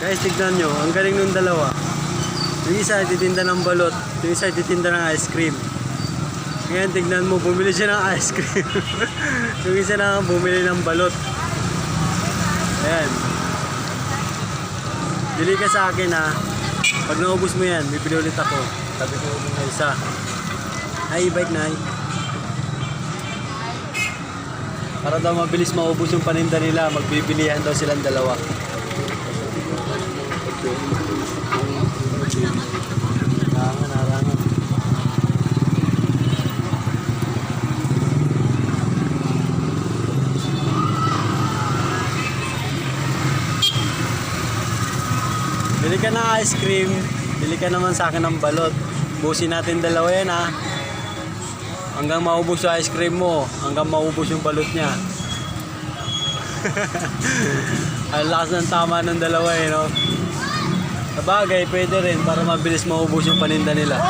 Guys, tignan nyo, ang galing ng dalawa. Yung isa titinda ng balot, yung isa titinda ng ice cream. Ngayon, tignan mo, bumili siya ng ice cream. Yung isa na bumili ng balot. Ayan. Bili ka sa akin ha. Pag naubos mo yan, bibili ulit ako. Sabi ko na isa. Ay, bike na ay. Para daw mabilis maubos yung paninda nila, magbibilihan daw silang dalawa. Narangan. Bili ka ng ice cream, bili ka naman sa akin ng balot. Busin natin dalawa yan ha. Hanggang maubos yung ice cream mo, hanggang maubos yung balot niya. Ang lakas ng tama ng dalawa eh, no? Sabagay, pwede rin para mabilis maubos yung paninda nila.